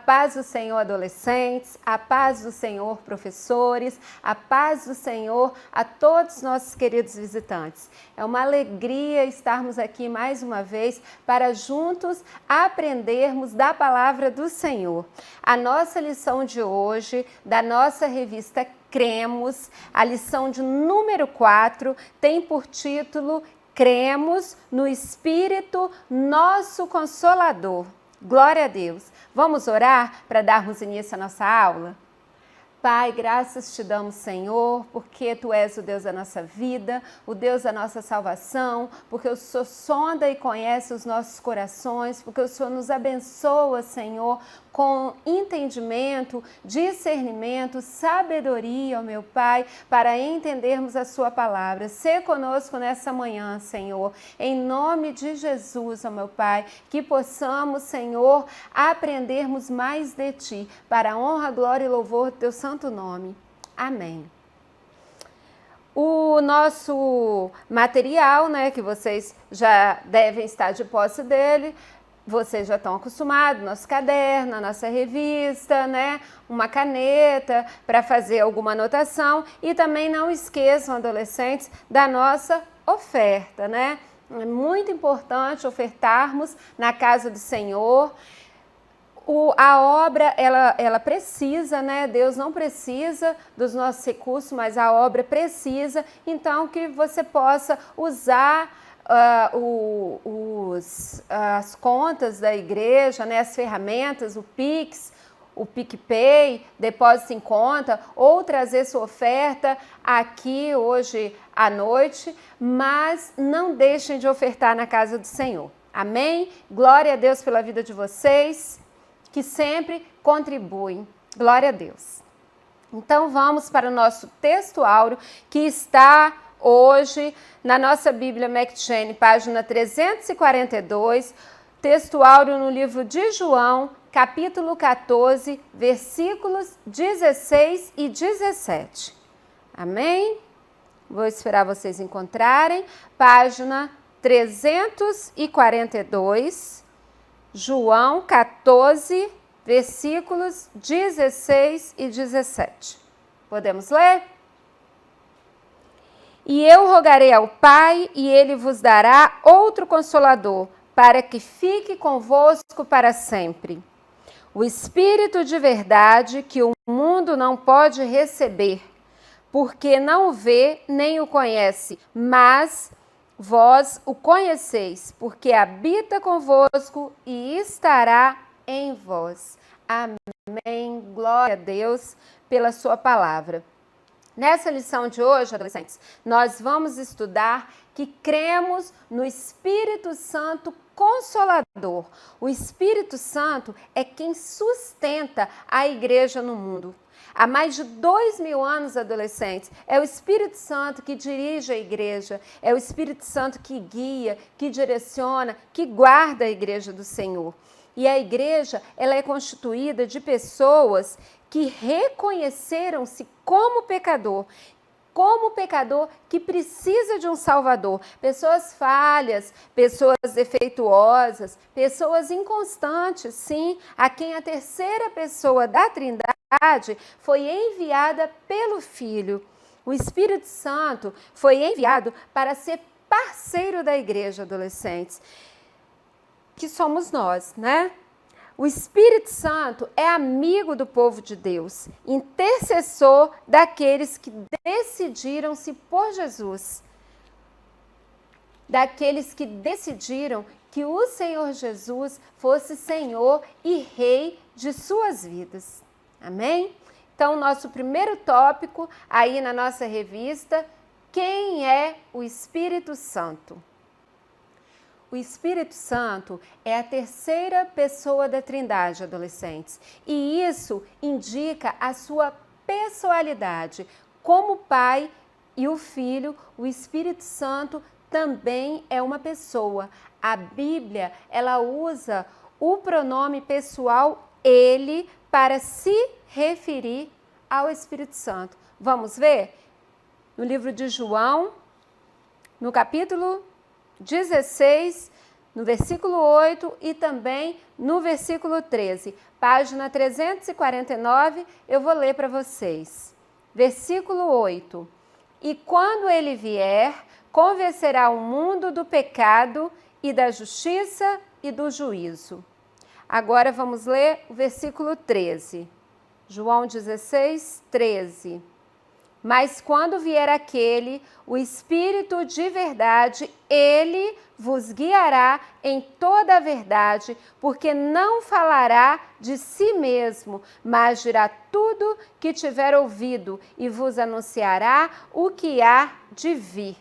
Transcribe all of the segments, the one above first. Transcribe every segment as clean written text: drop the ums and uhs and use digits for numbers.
paz do Senhor, adolescentes, a paz do Senhor, professores, a paz do Senhor a todos nossos queridos visitantes. É uma alegria estarmos aqui mais uma vez para juntos aprendermos da palavra do Senhor. A nossa lição de hoje, da nossa revista Cremos, a lição de número 4, tem por título Cremos no Espírito Nosso Consolador. Glória a Deus! Vamos orar para darmos início à nossa aula? Pai, graças te damos, Senhor, porque Tu és o Deus da nossa vida, o Deus da nossa salvação, porque o Senhor sonda e conhece os nossos corações, porque o Senhor nos abençoa, Senhor, com entendimento, discernimento, sabedoria, ó meu Pai, para entendermos a Sua palavra. Sê conosco nessa manhã, Senhor, em nome de Jesus, ó meu Pai, que possamos, Senhor, aprendermos mais de Ti, para a honra, glória e louvor do Teu santo nome. Amém. O nosso material, né, que vocês já devem estar de posse dele, vocês já estão acostumados, nosso caderno, a nossa revista, né? Uma caneta para fazer alguma anotação e também não esqueçam, adolescentes, da nossa oferta, né? É muito importante ofertarmos na casa do Senhor. A obra, ela precisa, né? Deus não precisa dos nossos recursos, mas a obra precisa, então que você possa usar as contas da igreja, né, as ferramentas, o Pix, o PicPay, depósito em conta, ou trazer sua oferta aqui hoje à noite, mas não deixem de ofertar na casa do Senhor. Amém? Glória a Deus pela vida de vocês, que sempre contribuem. Glória a Deus. Então vamos para o nosso texto áureo, que está hoje na nossa Bíblia McCheyne, página 342, texto áureo no livro de João, capítulo 14, versículos 16 e 17. Amém? Vou esperar vocês encontrarem. Página 342, João 14, versículos 16 e 17. Podemos ler? E eu rogarei ao Pai, e Ele vos dará outro Consolador, para que fique convosco para sempre. O Espírito de verdade, que o mundo não pode receber, porque não o vê nem o conhece, mas vós o conheceis, porque habita convosco e estará em vós. Amém. Glória a Deus pela sua palavra. Nessa lição de hoje, adolescentes, nós vamos estudar que cremos no Espírito Santo Consolador. O Espírito Santo é quem sustenta a igreja no mundo. Há mais de 2000 anos, adolescentes, é o Espírito Santo que dirige a igreja, é o Espírito Santo que guia, que direciona, que guarda a igreja do Senhor. E a igreja, ela é constituída de pessoas que reconheceram-se como pecador que precisa de um Salvador. Pessoas falhas, pessoas defeituosas, pessoas inconstantes, sim, a quem a terceira pessoa da Trindade foi enviada pelo Filho. O Espírito Santo foi enviado para ser parceiro da igreja, adolescentes, que somos nós, né? O Espírito Santo é amigo do povo de Deus, intercessor daqueles que decidiram-se por Jesus, daqueles que decidiram que o Senhor Jesus fosse Senhor e Rei de suas vidas. Amém? Então, nosso primeiro tópico aí na nossa revista, quem é o Espírito Santo? O Espírito Santo é a terceira pessoa da Trindade, adolescentes, e isso indica a sua pessoalidade. Como o Pai e o Filho, o Espírito Santo também é uma pessoa. A Bíblia, ela usa o pronome pessoal ele para se referir ao Espírito Santo. Vamos ver? No livro de João, no capítulo 16, no versículo 8 e também no versículo 13. Página 349, eu vou ler para vocês. Versículo 8. E quando ele vier, convencerá o mundo do pecado e da justiça e do juízo. Agora vamos ler o versículo 13. João 16, 13. Mas quando vier aquele, o Espírito de verdade, ele vos guiará em toda a verdade, porque não falará de si mesmo, mas dirá tudo que tiver ouvido e vos anunciará o que há de vir.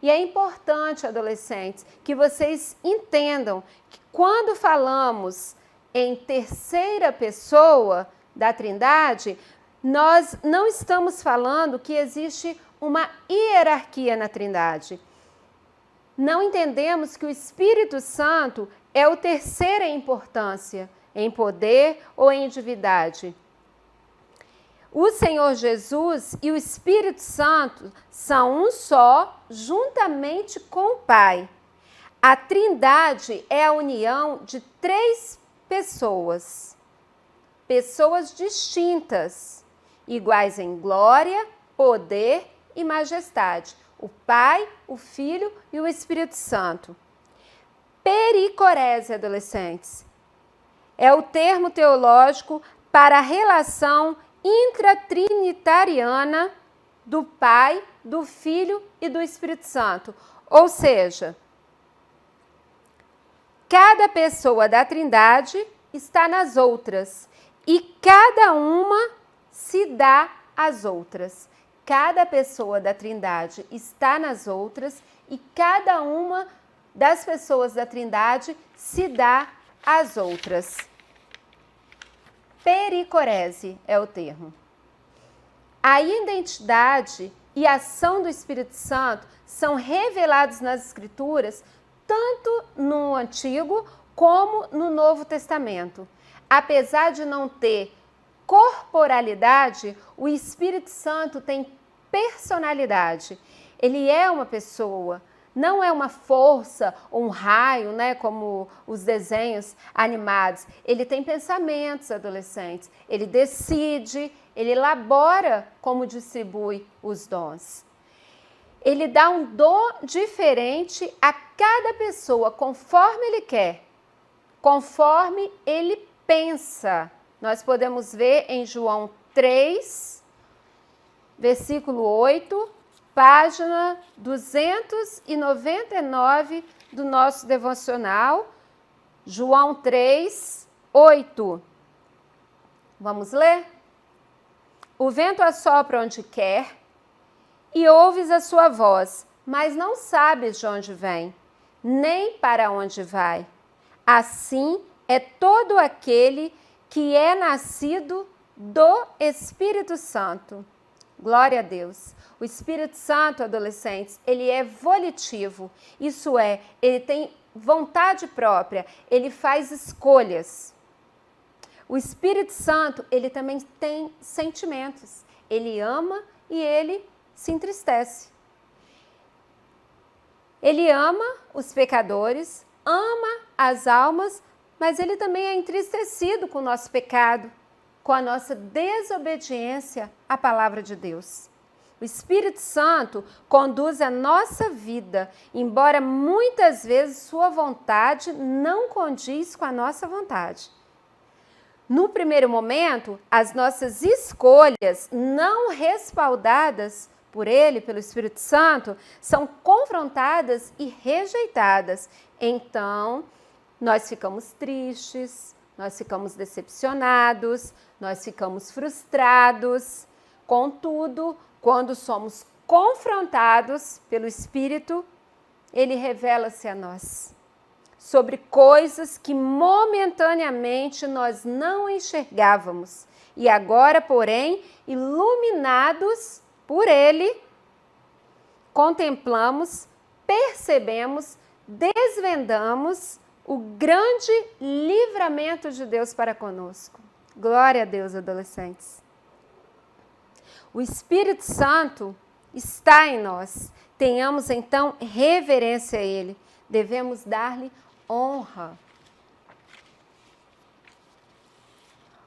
E é importante, adolescentes, que vocês entendam que quando falamos em terceira pessoa da Trindade, nós não estamos falando que existe uma hierarquia na Trindade. Não entendemos que o Espírito Santo é o terceiro em importância, em poder ou em divindade. O Senhor Jesus e o Espírito Santo são um só, juntamente com o Pai. A Trindade é a união de três pessoas distintas, iguais em glória, poder e majestade. O Pai, o Filho e o Espírito Santo. Pericorese, adolescentes, é o termo teológico para a relação intratrinitariana do Pai, do Filho e do Espírito Santo. Ou seja, cada pessoa da Trindade está nas outras e cada uma se dá às outras. Cada pessoa da Trindade está nas outras e cada uma das pessoas da Trindade se dá às outras. Pericorese é o termo. A identidade e ação do Espírito Santo são revelados nas Escrituras tanto no Antigo como no Novo Testamento. Apesar de não ter corporalidade, o Espírito Santo tem personalidade. Ele é uma pessoa, não é uma força ou um raio, né, como os desenhos animados. Ele tem pensamentos, adolescentes. Ele decide, ele elabora como distribui os dons. Ele dá um dom diferente a cada pessoa, conforme ele quer, conforme ele pensa. Nós podemos ver em João 3, versículo 8, página 299 do nosso devocional, João 3, 8. Vamos ler? O vento assopra onde quer e ouves a sua voz, mas não sabes de onde vem, nem para onde vai. Assim é todo aquele que é nascido do Espírito Santo. Glória a Deus. O Espírito Santo, adolescentes, ele é volitivo. Isso é, ele tem vontade própria, ele faz escolhas. O Espírito Santo, ele também tem sentimentos. Ele ama e ele se entristece. Ele ama os pecadores, ama as almas, mas ele também é entristecido com o nosso pecado, com a nossa desobediência à palavra de Deus. O Espírito Santo conduz a nossa vida, embora muitas vezes sua vontade não condiz com a nossa vontade. No primeiro momento, as nossas escolhas não respaldadas por Ele, pelo Espírito Santo, são confrontadas e rejeitadas. Então, nós ficamos tristes, nós ficamos decepcionados, nós ficamos frustrados. Contudo, quando somos confrontados pelo Espírito, Ele revela-se a nós sobre coisas que momentaneamente nós não enxergávamos. E agora, porém, iluminados por Ele, contemplamos, percebemos, desvendamos o grande livramento de Deus para conosco. Glória a Deus, adolescentes. O Espírito Santo está em nós. Tenhamos então reverência a Ele. Devemos dar-lhe honra.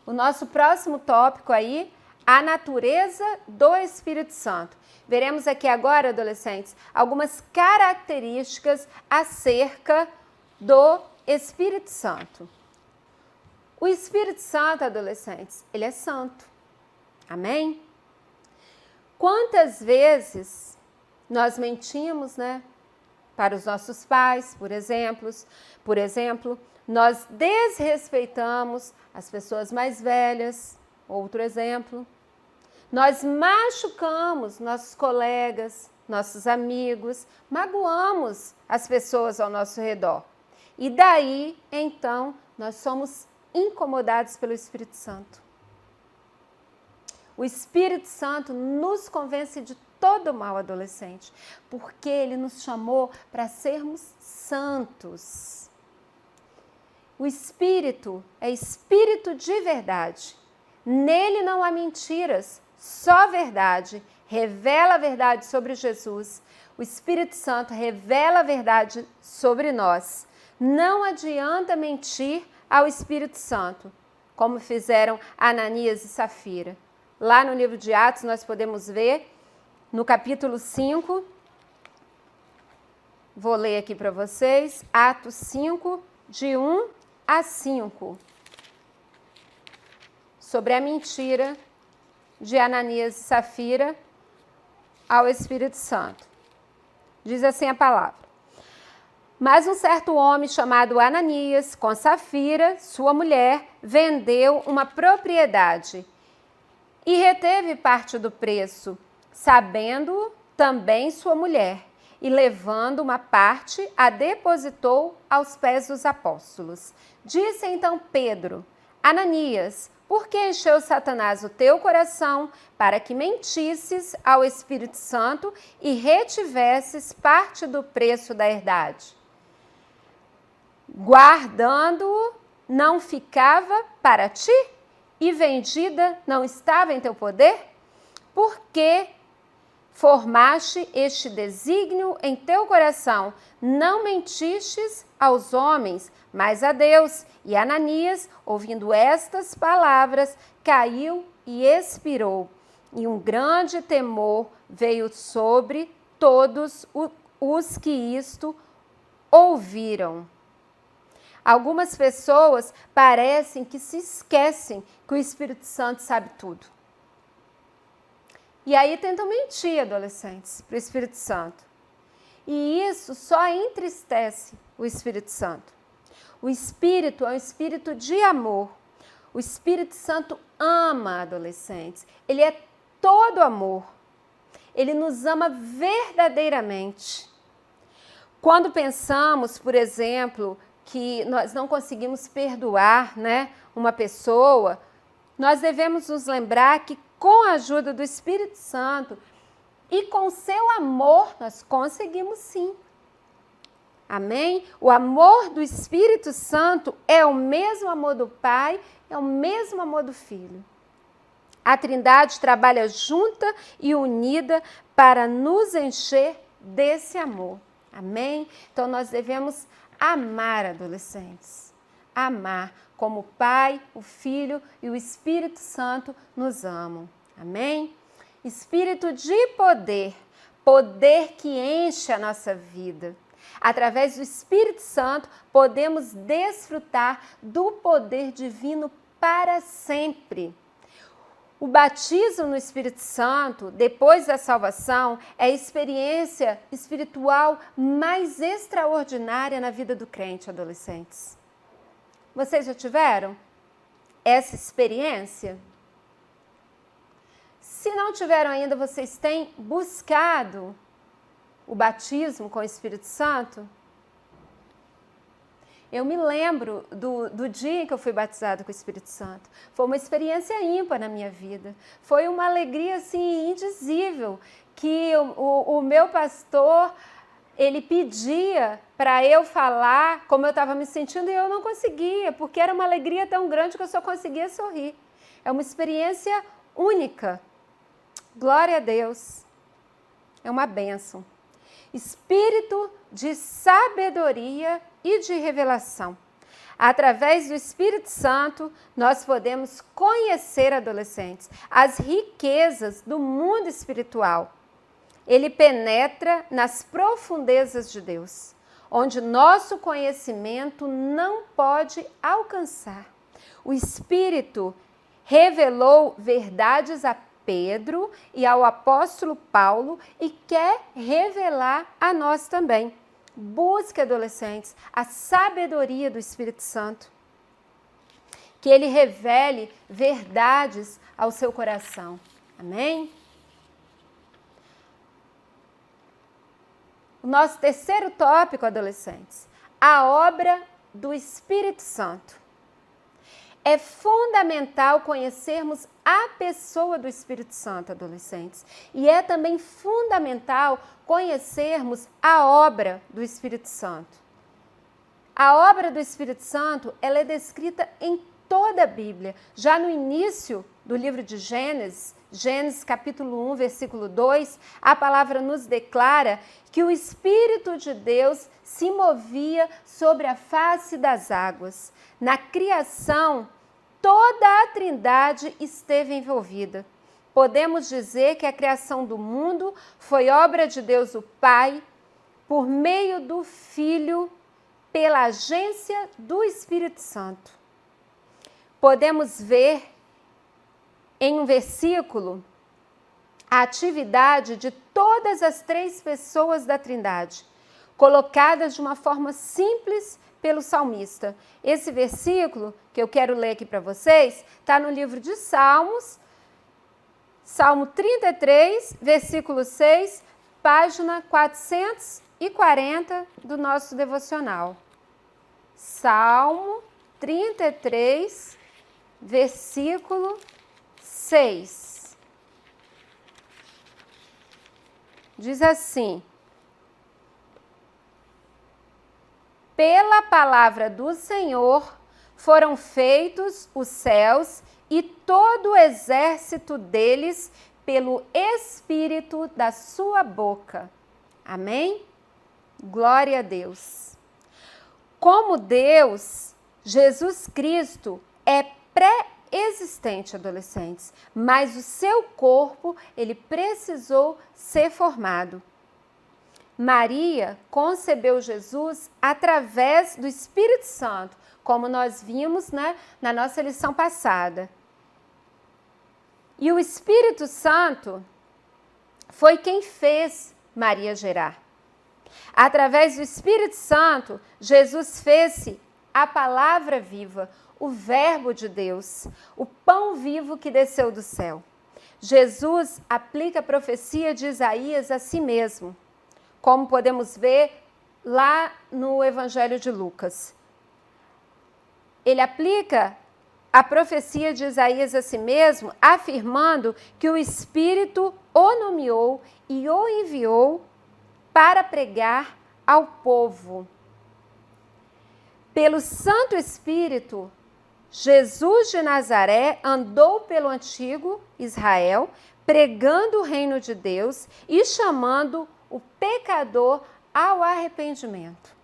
O nosso próximo tópico aí, a natureza do Espírito Santo. Veremos aqui agora, adolescentes, algumas características acerca do Espírito Santo. O Espírito Santo, adolescentes, ele é santo. Amém? Quantas vezes nós mentimos, né? Para os nossos pais, por exemplo, nós desrespeitamos as pessoas mais velhas, outro exemplo. Nós machucamos nossos colegas, nossos amigos, magoamos as pessoas ao nosso redor. E daí, então, nós somos incomodados pelo Espírito Santo. O Espírito Santo nos convence de todo mal, adolescente, porque ele nos chamou para sermos santos. O Espírito é Espírito de verdade. Nele não há mentiras, só verdade. Revela a verdade sobre Jesus. O Espírito Santo revela a verdade sobre nós. Não adianta mentir ao Espírito Santo, como fizeram Ananias e Safira. Lá no livro de Atos nós podemos ver, no capítulo 5, vou ler aqui para vocês, Atos 5, de 1 a 5, sobre a mentira de Ananias e Safira ao Espírito Santo. Diz assim a palavra: mas um certo homem chamado Ananias, com Safira, sua mulher, vendeu uma propriedade e reteve parte do preço, sabendo também sua mulher, e levando uma parte, a depositou aos pés dos apóstolos. Disse então Pedro: Ananias, por que encheu Satanás o teu coração para que mentisses ao Espírito Santo e retivesses parte do preço da herdade? Guardando-o não ficava para ti? E vendida não estava em teu poder? Por que formaste este desígnio em teu coração? Não mentistes aos homens, mas a Deus. E Ananias, ouvindo estas palavras, caiu e expirou. E um grande temor veio sobre todos os que isto ouviram. Algumas pessoas parecem que se esquecem que o Espírito Santo sabe tudo. E aí tentam mentir, adolescentes, para o Espírito Santo. E isso só entristece o Espírito Santo. O Espírito é um espírito de amor. O Espírito Santo ama adolescentes. Ele é todo amor. Ele nos ama verdadeiramente. Quando pensamos, por exemplo, que nós não conseguimos perdoar, né, uma pessoa, nós devemos nos lembrar que com a ajuda do Espírito Santo e com o seu amor, nós conseguimos sim. Amém? O amor do Espírito Santo é o mesmo amor do Pai, é o mesmo amor do Filho. A Trindade trabalha junta e unida para nos encher desse amor. Amém? Então nós devemos amar, adolescentes. Amar como o Pai, o Filho e o Espírito Santo nos amam. Amém? Espírito de poder, poder que enche a nossa vida. Através do Espírito Santo, podemos desfrutar do poder divino para sempre. O batismo no Espírito Santo, depois da salvação, é a experiência espiritual mais extraordinária na vida do crente, adolescentes. Vocês já tiveram essa experiência? Se não tiveram ainda, vocês têm buscado o batismo com o Espírito Santo? Eu me lembro do dia em que eu fui batizada com o Espírito Santo. Foi uma experiência ímpar na minha vida. Foi uma alegria assim, indizível, que o meu pastor, ele pedia para eu falar como eu estava me sentindo e eu não conseguia, porque era uma alegria tão grande que eu só conseguia sorrir. É uma experiência única. Glória a Deus. É uma bênção. espírito de sabedoria e de revelação. Através do Espírito Santo, nós podemos conhecer, adolescentes, as riquezas do mundo espiritual. Ele penetra nas profundezas de Deus, onde nosso conhecimento não pode alcançar. O Espírito revelou verdades a Pedro e ao apóstolo Paulo e quer revelar a nós também. Busque, adolescentes, a sabedoria do Espírito Santo. Que ele revele verdades ao seu coração. Amém? O nosso terceiro tópico, adolescentes, a obra do Espírito Santo. É fundamental conhecermos a pessoa do Espírito Santo, adolescentes. E é também fundamental conhecermos a obra do Espírito Santo. A obra do Espírito Santo, ela é descrita em toda a Bíblia. Já no início do livro de Gênesis, Gênesis capítulo 1, versículo 2, a palavra nos declara que o Espírito de Deus se movia sobre a face das águas. Na criação, toda a Trindade esteve envolvida. Podemos dizer que a criação do mundo foi obra de Deus o Pai, por meio do Filho, pela agência do Espírito Santo. Podemos ver em um versículo a atividade de todas as três pessoas da Trindade, colocadas de uma forma simples pelo salmista. Esse versículo que eu quero ler aqui para vocês está no livro de Salmos, Salmo 33, versículo 6, página 440 do nosso devocional. Salmo 33, versículo 6. Diz assim: pela palavra do Senhor foram feitos os céus e todo o exército deles pelo Espírito da sua boca. Amém? Glória a Deus. Como Deus, Jesus Cristo é pré-existente, adolescentes, mas o seu corpo, ele precisou ser formado. Maria concebeu Jesus através do Espírito Santo, como nós vimos, na nossa lição passada. E o Espírito Santo foi quem fez Maria gerar. Através do Espírito Santo, Jesus fez-se a palavra viva, o Verbo de Deus, o pão vivo que desceu do céu. Jesus aplica a profecia de Isaías a si mesmo, como podemos ver lá no Evangelho de Lucas. Ele aplica a profecia de Isaías a si mesmo, afirmando que o Espírito o nomeou e o enviou para pregar ao povo. Pelo Santo Espírito, Jesus de Nazaré andou pelo antigo Israel, pregando o reino de Deus e chamando o pecador ao arrependimento.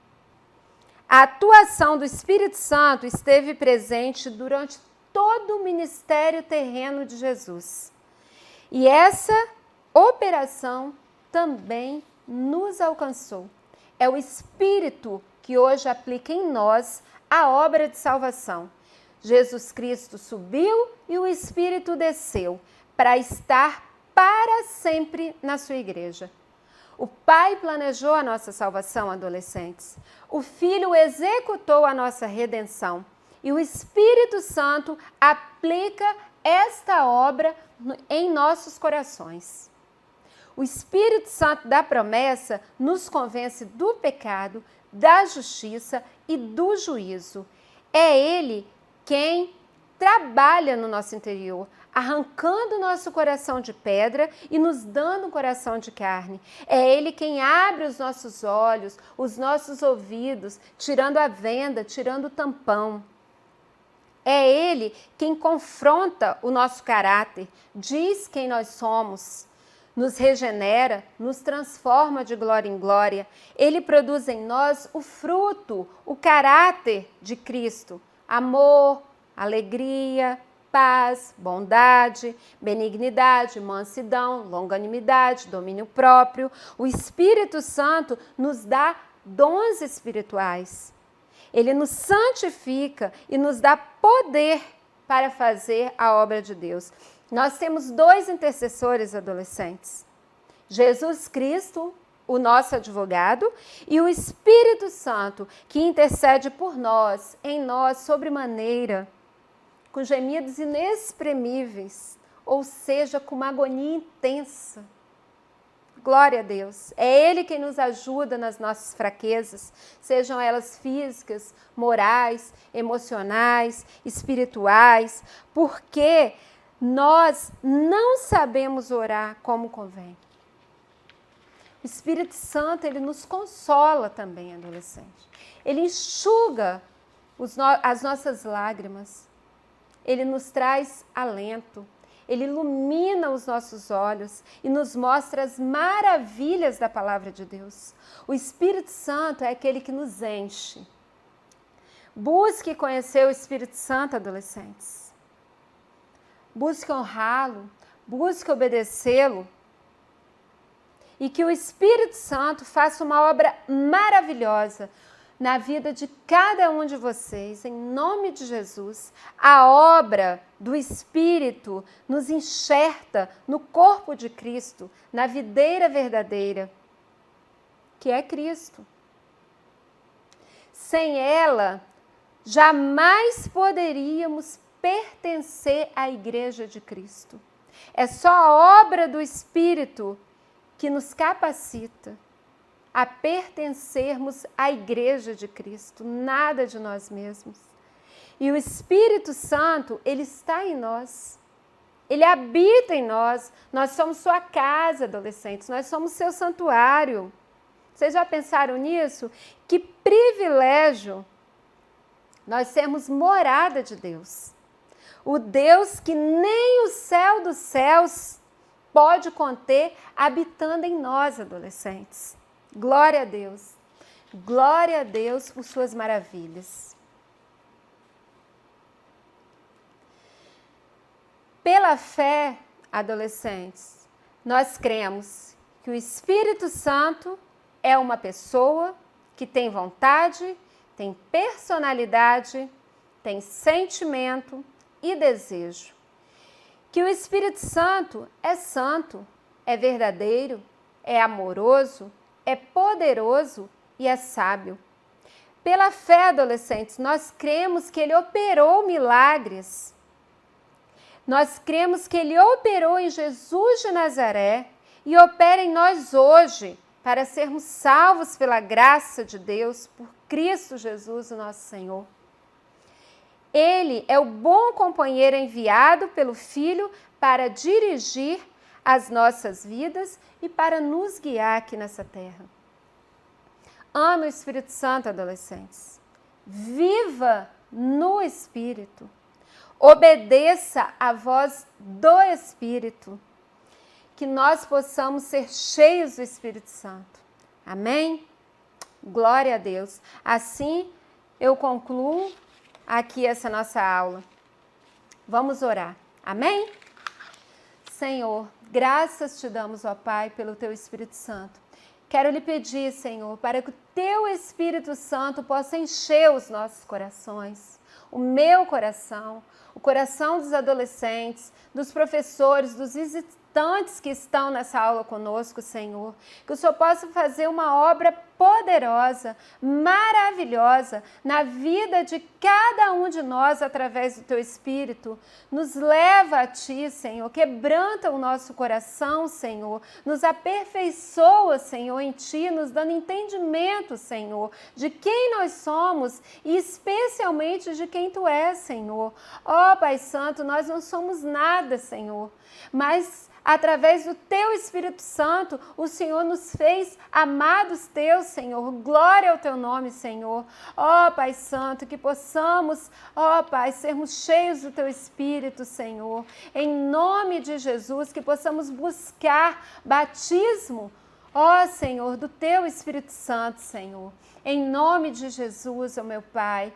A atuação do Espírito Santo esteve presente durante todo o ministério terreno de Jesus. E essa operação também nos alcançou. É o Espírito que hoje aplica em nós a obra de salvação. Jesus Cristo subiu e o Espírito desceu para estar para sempre na sua igreja. O Pai planejou a nossa salvação, adolescentes. O Filho executou a nossa redenção. E o Espírito Santo aplica esta obra em nossos corações. O Espírito Santo da promessa nos convence do pecado, da justiça e do juízo. É Ele quem trabalha no nosso interior, arrancando nosso coração de pedra e nos dando um coração de carne. É Ele quem abre os nossos olhos, os nossos ouvidos, tirando a venda, tirando o tampão. É Ele quem confronta o nosso caráter, diz quem nós somos, nos regenera, nos transforma de glória em glória. Ele produz em nós o fruto, o caráter de Cristo: amor, alegria, paz, bondade, benignidade, mansidão, longanimidade, domínio próprio. O Espírito Santo nos dá dons espirituais. Ele nos santifica e nos dá poder para fazer a obra de Deus. Nós temos 2 intercessores adolescentes: Jesus Cristo, o nosso advogado, e o Espírito Santo, que intercede por nós, em nós, sobremaneira, com gemidos inexprimíveis, ou seja, com uma agonia intensa. Glória a Deus. É Ele quem nos ajuda nas nossas fraquezas, sejam elas físicas, morais, emocionais, espirituais, porque nós não sabemos orar como convém. O Espírito Santo, ele nos consola também, adolescente. Ele enxuga as nossas lágrimas. Ele nos traz alento. Ele ilumina os nossos olhos e nos mostra as maravilhas da palavra de Deus. O Espírito Santo é aquele que nos enche. Busque conhecer o Espírito Santo, adolescentes. Busque honrá-lo, busque obedecê-lo. E que o Espírito Santo faça uma obra maravilhosa na vida de cada um de vocês, em nome de Jesus. A obra do Espírito nos enxerta no corpo de Cristo, na videira verdadeira, que é Cristo. Sem ela, jamais poderíamos pertencer à Igreja de Cristo. É só a obra do Espírito que nos capacita a pertencermos à Igreja de Cristo, nada de nós mesmos. E o Espírito Santo, ele está em nós, ele habita em nós. Nós somos sua casa, adolescentes, nós somos seu santuário. Vocês já pensaram nisso? Que privilégio nós sermos morada de Deus. O Deus que nem o céu dos céus pode conter, habitando em nós, adolescentes. Glória a Deus. Glória a Deus por suas maravilhas. Pela fé, adolescentes, nós cremos que o Espírito Santo é uma pessoa que tem vontade, tem personalidade, tem sentimento e desejo. Que o Espírito Santo, é verdadeiro, é amoroso, é poderoso e é sábio. Pela fé, adolescentes, nós cremos que ele operou milagres. Nós cremos que ele operou em Jesus de Nazaré e opera em nós hoje para sermos salvos pela graça de Deus, por Cristo Jesus, o nosso Senhor. Ele é o bom companheiro enviado pelo Filho para dirigir as nossas vidas e para nos guiar aqui nessa terra. Ame o Espírito Santo, adolescentes. Viva no Espírito. Obedeça à voz do Espírito. Que nós possamos ser cheios do Espírito Santo. Amém? Glória a Deus. Assim, eu concluo aqui essa nossa aula. Vamos orar. Amém? Senhor, graças te damos, ó Pai, pelo teu Espírito Santo. Quero lhe pedir, Senhor, para que o teu Espírito Santo possa encher os nossos corações, o meu coração, o coração dos adolescentes, dos professores, dos visitantes que estão nessa aula conosco, Senhor. Que o Senhor possa fazer uma obra poderosa, maravilhosa na vida de cada um de nós através do teu Espírito. Nos leva a ti, Senhor, quebranta o nosso coração, Senhor, nos aperfeiçoa, Senhor, em ti, nos dando entendimento, Senhor, de quem nós somos e especialmente de quem tu és, Senhor. Ó Pai Santo, nós não somos nada, Senhor, mas através do teu Espírito Santo, o Senhor nos fez amados teus, Senhor. Glória ao teu nome, Senhor. Ó Pai Santo, que possamos, ó Pai, sermos cheios do teu Espírito, Senhor. Em nome de Jesus, que possamos buscar batismo, ó Senhor, do teu Espírito Santo, Senhor. Em nome de Jesus, ó meu Pai.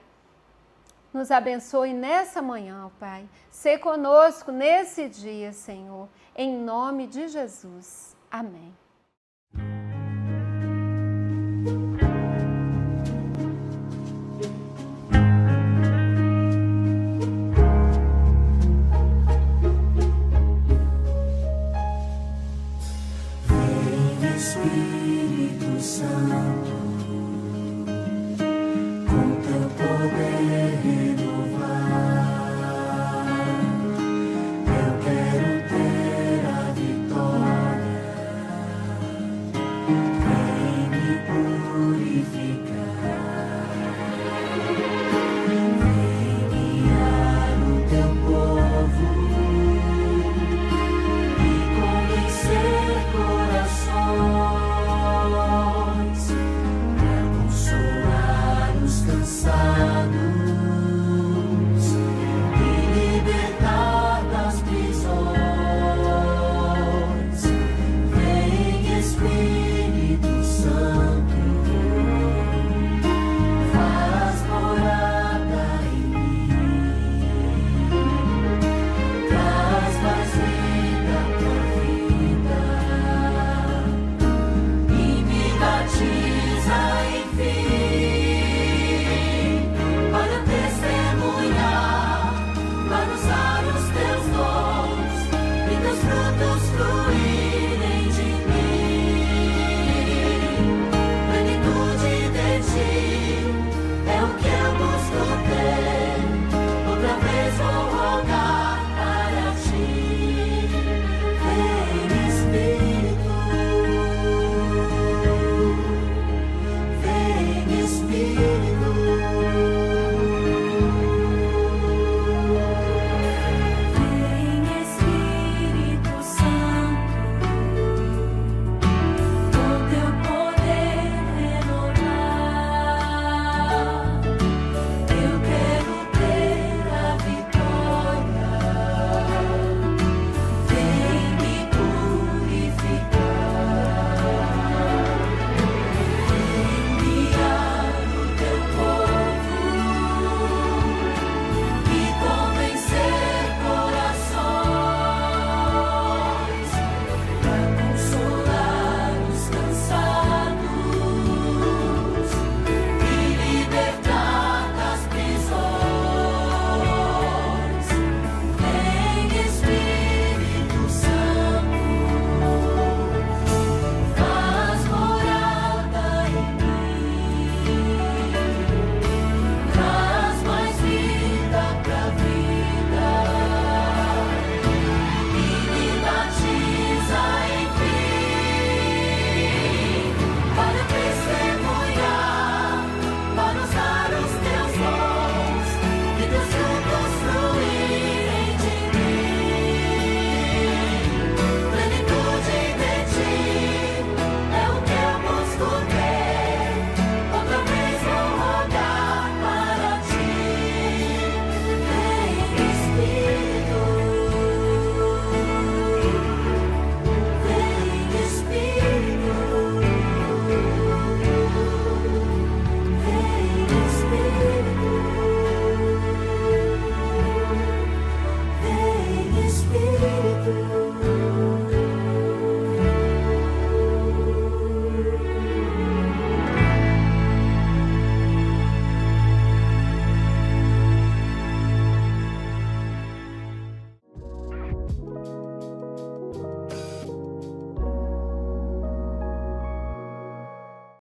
Nos abençoe nessa manhã, ó Pai. Sê conosco nesse dia, Senhor. Em nome de Jesus. Amém. Vem, Espírito Santo.